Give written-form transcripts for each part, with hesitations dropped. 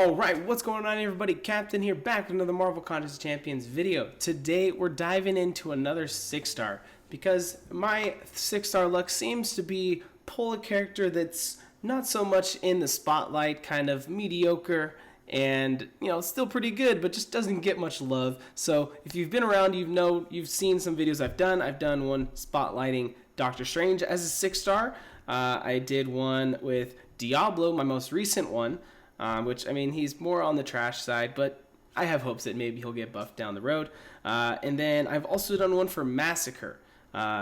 Alright, what's going on everybody? Captain here, back with another Marvel Contest Champions video. Today we're diving into another 6-star because my 6-star luck seems to be pull a character that's not so much in the spotlight, kind of mediocre, and still pretty good, but just doesn't get much love. So if you've been around, you've seen some videos I've done. I've done one spotlighting Doctor Strange as a 6-star. I did one with Diablo, my most recent one. Which, I mean, he's more on the trash side, but I have hopes that maybe he'll get buffed down the road. And then I've also done one for Massacre.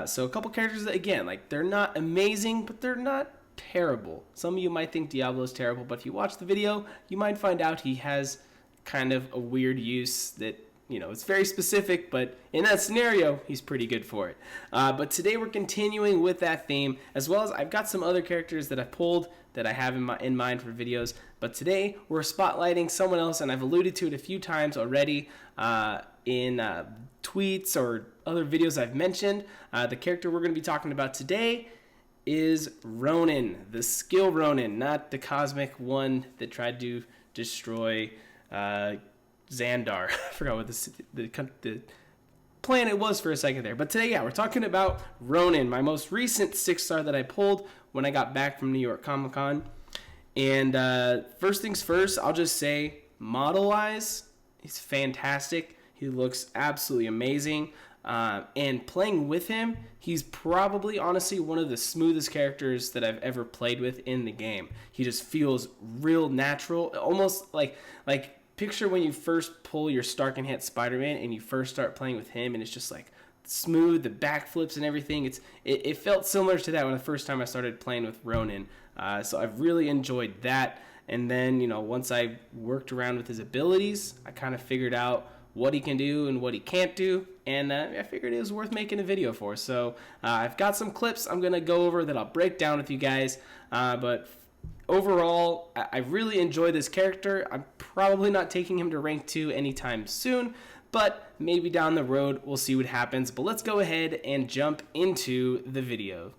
So a couple characters that, again, like, they're not amazing, but they're not terrible. Some of you might think Diablo's terrible, but if you watch the video, you might find out he has kind of a weird use that, it's very specific, but in that scenario, he's pretty good for it. But today we're continuing with that theme, as well as I've got some other characters that I pulled that I have in mind for videos. But today we're spotlighting someone else, and I've alluded to it a few times already in tweets or other videos I've mentioned. The character we're going to be talking about today is Ronin, the skill Ronin, not the cosmic one that tried to destroy Xandar. I forgot what the planet was for a second there. But today, we're talking about Ronin, my most recent 6-star that I pulled when I got back from New York Comic Con. And first things first, I'll just say, model-wise, he's fantastic. He looks absolutely amazing. And playing with him, he's probably, honestly, one of the smoothest characters that I've ever played with in the game. He just feels real natural, almost like picture when you first pull your Stark and Hit Spider-Man and you first start playing with him, and it's just like smooth, the backflips and everything. It felt similar to that when the first time I started playing with Ronin. So I've really enjoyed that. And then, once I worked around with his abilities, I kind of figured out what he can do and what he can't do, and I figured it was worth making a video for. So I've got some clips I'm going to go over that I'll break down with you guys, but overall, I really enjoy this character. I'm probably not taking him to rank 2 anytime soon, but maybe down the road we'll see what happens. But let's go ahead and jump into the video.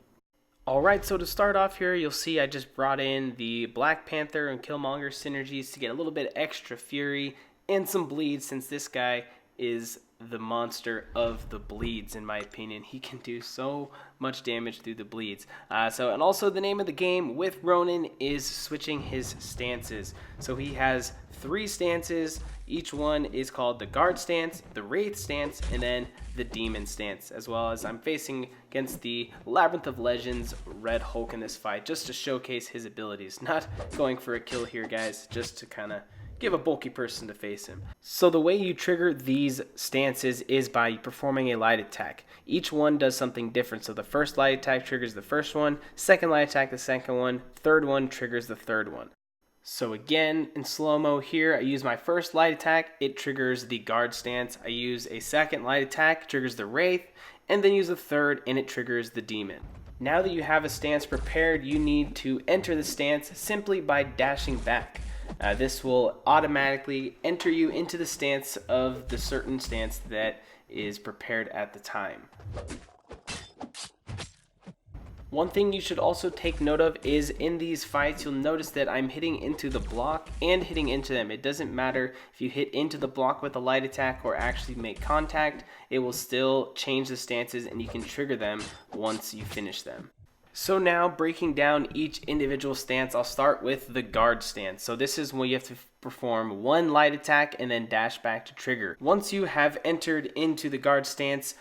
Alright, so to start off here, you'll see I just brought in the Black Panther and Killmonger synergies to get a little bit extra fury and some bleed, since this guy is the monster of the bleeds, in my opinion. He can do so much damage through the bleeds. And also the name of the game with Ronin is switching his stances. So he has 3 stances. Each one is called the Guard stance, the Wraith stance, and then the Demon stance, as well as I'm facing against the Labyrinth of Legends Red Hulk in this fight, just to showcase his abilities. Not going for a kill here, guys, just to kind of give a bulky person to face him. So the way you trigger these stances is by performing a light attack. Each one does something different. So the first light attack triggers the first one, second light attack the second one, third one triggers the third one. So again, in slow-mo here, I use my first light attack, it triggers the Guard stance. I use a second light attack, triggers the Wraith, and then use a third, and it triggers the Demon. Now that you have a stance prepared, you need to enter the stance simply by dashing back. This will automatically enter you into the stance of the certain stance that is prepared at the time. One thing you should also take note of is in these fights, you'll notice that I'm hitting into the block and hitting into them. It doesn't matter if you hit into the block with a light attack or actually make contact, it will still change the stances and you can trigger them once you finish them. So now, breaking down each individual stance, I'll start with the Guard stance. So this is where you have to perform one light attack and then dash back to trigger. Once you have entered into the Guard stance,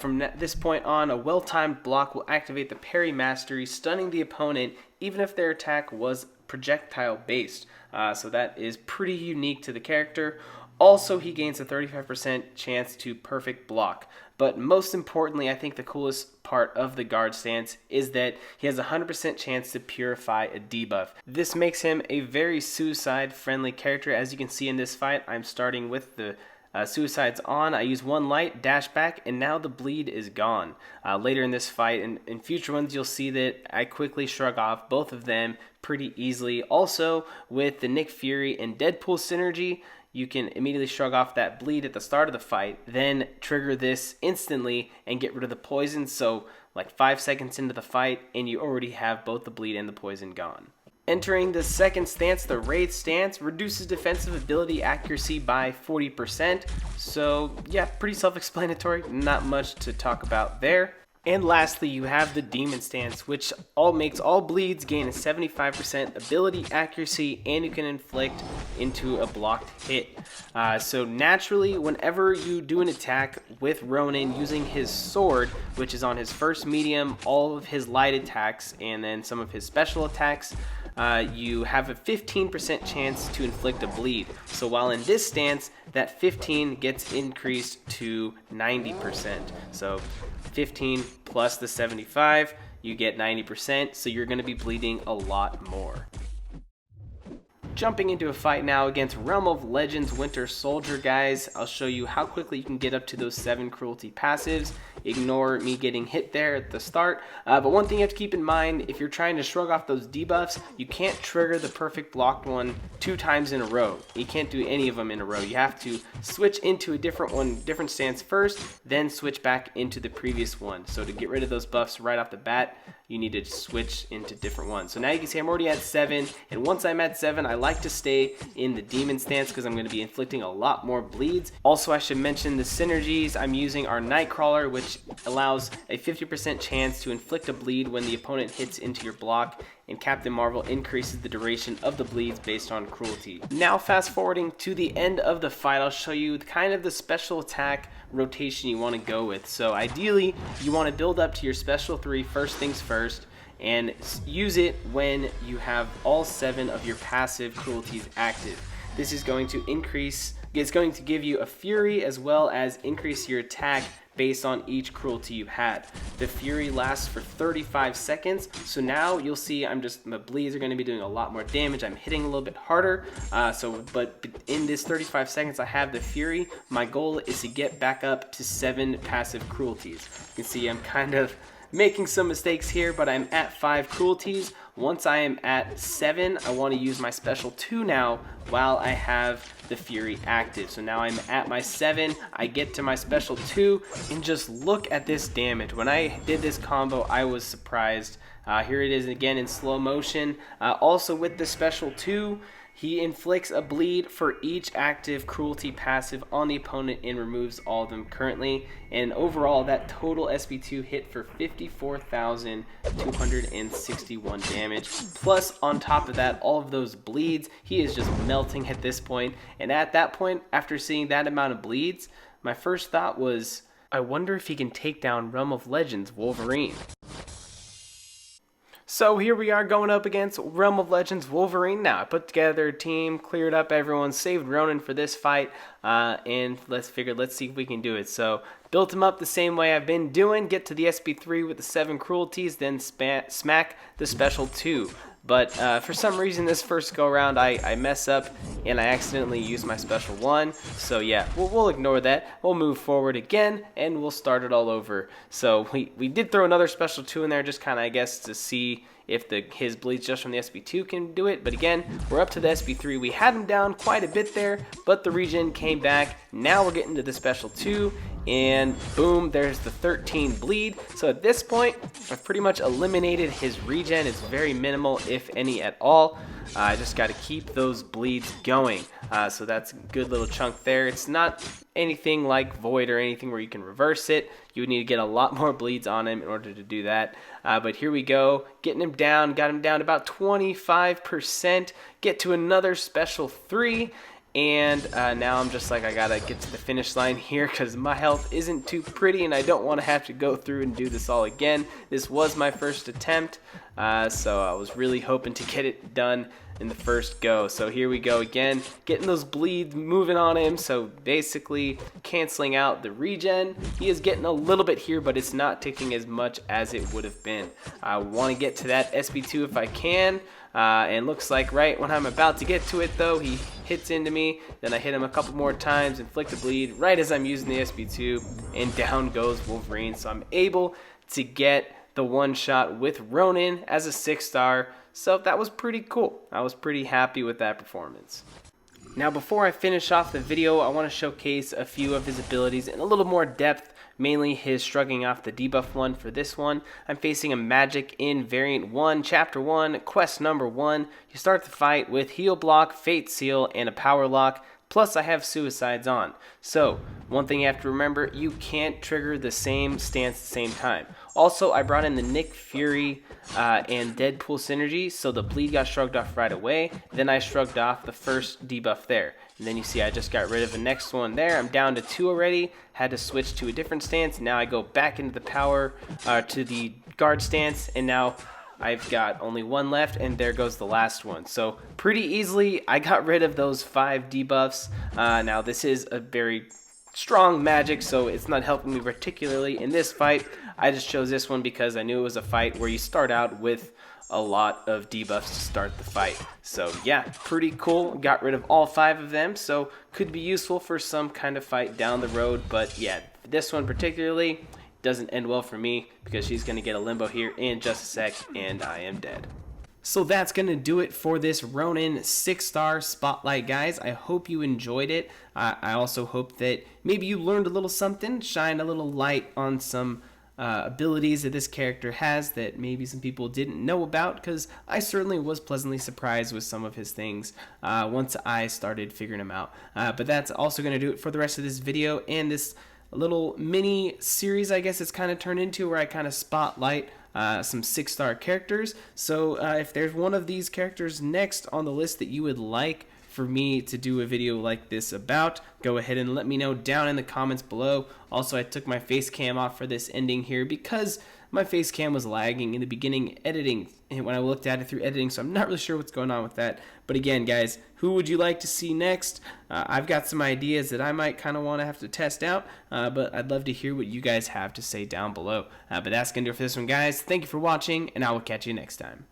from this point on, a well-timed block will activate the parry mastery, stunning the opponent even if their attack was projectile based. So that is pretty unique to the character. Also, he gains a 35% chance to perfect block. But most importantly, I think the coolest part of the Guard stance is that he has a 100% chance to purify a debuff. This makes him a very suicide-friendly character. As you can see in this fight, I'm starting with the suicides on. I use one light, dash back, and now the bleed is gone. Later in this fight, and in future ones, you'll see that I quickly shrug off both of them pretty easily. Also, with the Nick Fury and Deadpool synergy, you can immediately shrug off that bleed at the start of the fight, then trigger this instantly and get rid of the poison. So like 5 seconds into the fight and you already have both the bleed and the poison gone. Entering the second stance, the Wraith stance reduces defensive ability accuracy by 40%. So yeah, pretty self-explanatory, not much to talk about there. And lastly, you have the Demon stance, which makes all bleeds gain a 75% ability accuracy, and you can inflict into a blocked hit. So naturally, whenever you do an attack with Ronin using his sword, which is on his first medium, all of his light attacks, and then some of his special attacks, you have a 15% chance to inflict a bleed. So while in this stance, that 15 gets increased to 90%. So 15 plus the 75, you get 90%, so you're going to be bleeding a lot more. Jumping into a fight now against Realm of Legends Winter Soldier, guys. I'll show you how quickly you can get up to those 7 cruelty passives. Ignore me getting hit there at the start. But one thing you have to keep in mind, if you're trying to shrug off those debuffs, you can't trigger the perfect blocked one 2 times in a row. You can't do any of them in a row. You have to switch into a different stance first, then switch back into the previous one. So to get rid of those buffs right off the bat, you need to switch into different ones. So now you can see I'm already at 7, and once I'm at 7, I like to stay in the Demon stance because I'm going to be inflicting a lot more bleeds. Also, I should mention the synergies I'm using are Nightcrawler, which allows a 50% chance to inflict a bleed when the opponent hits into your block, and Captain Marvel increases the duration of the bleeds based on cruelty. Now fast forwarding to the end of the fight, I'll show you kind of the special attack rotation you want to go with. So ideally, you want to build up to your special 3 first things first, and use it when you have all 7 of your passive cruelties active. This is going to it's going to give you a Fury as well as increase your attack based on each cruelty you had. The Fury lasts for 35 seconds, so now you'll see my bleeds are going to be doing a lot more damage. I'm hitting a little bit harder, but in this 35 seconds I have the Fury. My goal is to get back up to 7 passive cruelties. You can see I'm kind of making some mistakes here, but I'm at 5 cruelties. Once I am at 7, I want to use my special 2 now while I have the Fury active. So now I'm at my 7, I get to my special 2, and just look at this damage. When I did this combo, I was surprised. Here it is again in slow motion. Also with the special 2, he inflicts a bleed for each active cruelty passive on the opponent and removes all of them currently. And overall, that total SP2 hit for 54,261 damage. Plus, on top of that, all of those bleeds. He is just melting at this point. And at that point, after seeing that amount of bleeds, my first thought was, I wonder if he can take down Realm of Legends Wolverine. So here we are going up against Realm of Legends Wolverine. Now I put together a team, cleared up everyone, saved Ronin for this fight, and let's see if we can do it. So built him up the same way I've been doing, get to the SP3 with the 7 cruelties, then smack the special 2. But for some reason this first go around I mess up and I accidentally use my special 1. So yeah, we'll ignore that. We'll move forward again and we'll start it all over. So we did throw another special 2 in there, just kind of I guess to see if his bleeds just from the SP2 can do it. But again, we're up to the SP3. We had him down quite a bit there, but the regen came back. Now we're getting to the special 2, and boom, there's the 13 bleed. So at this point, I've pretty much eliminated his regen. It's very minimal, if any at all. I just got to keep those bleeds going. So that's a good little chunk there. It's not anything like Void or anything where you can reverse it. You would need to get a lot more bleeds on him in order to do that. But here we go, getting him down, got him down about 25%, get to another special 3, and now I'm just like, I gotta get to the finish line here because my health isn't too pretty and I don't want to have to go through and do this all again. This was my first attempt, so I was really hoping to get it done in the first go. So here we go again, getting those bleeds moving on him, so basically canceling out the regen. He is getting a little bit here, but it's not taking as much as it would have been. I want to get to that SP2 if I can, and looks like right when I'm about to get to it though, he hits into me, then I hit him a couple more times, inflict a bleed right as I'm using the SP2, and down goes Wolverine. So I'm able to get the one shot with Ronin as a 6-star. So that was pretty cool. I was pretty happy with that performance. Now before I finish off the video, I want to showcase a few of his abilities in a little more depth mainly his shrugging off the debuff one for this one. I'm facing a magic in variant 1, chapter 1, quest number 1. You start the fight with heal block, fate seal, and a power lock. Plus, I have suicides on. So, one thing you have to remember, you can't trigger the same stance at the same time. Also, I brought in the Nick Fury and Deadpool synergy, so the bleed got shrugged off right away. Then I shrugged off the first debuff there. And then you see I just got rid of the next one there. I'm down to 2 already. Had to switch to a different stance. Now I go back into the power, to the guard stance, and now I've got only 1 left, and there goes the last one. So pretty easily, I got rid of those 5 debuffs. Now this is a very strong magic, so it's not helping me particularly in this fight. I just chose this one because I knew it was a fight where you start out with a lot of debuffs to start the fight. So yeah, pretty cool. Got rid of all 5 of them, so could be useful for some kind of fight down the road. But yeah, this one particularly doesn't end well for me because she's going to get a limbo here in just a sec, and I am dead. So that's going to do it for this Ronin 6-star spotlight, guys. I hope you enjoyed it. I also hope that maybe you learned a little something, shined a little light on some abilities that this character has that maybe some people didn't know about, because I certainly was pleasantly surprised with some of his things once I started figuring them out. But that's also going to do it for the rest of this video and this little mini series, I guess it's kind of turned into, where I kind of spotlight some 6-star characters. So if there's one of these characters next on the list that you would like for me to do a video like this about, go ahead and let me know down in the comments below. Also, I took my face cam off for this ending here because my face cam was lagging in the beginning editing when I looked at it through editing, so I'm not really sure what's going on with that. But again, guys, who would you like to see next? I've got some ideas that I might kind of want to have to test out, but I'd love to hear what you guys have to say down below. But that's going to do it for this one, guys. Thank you for watching, and I will catch you next time.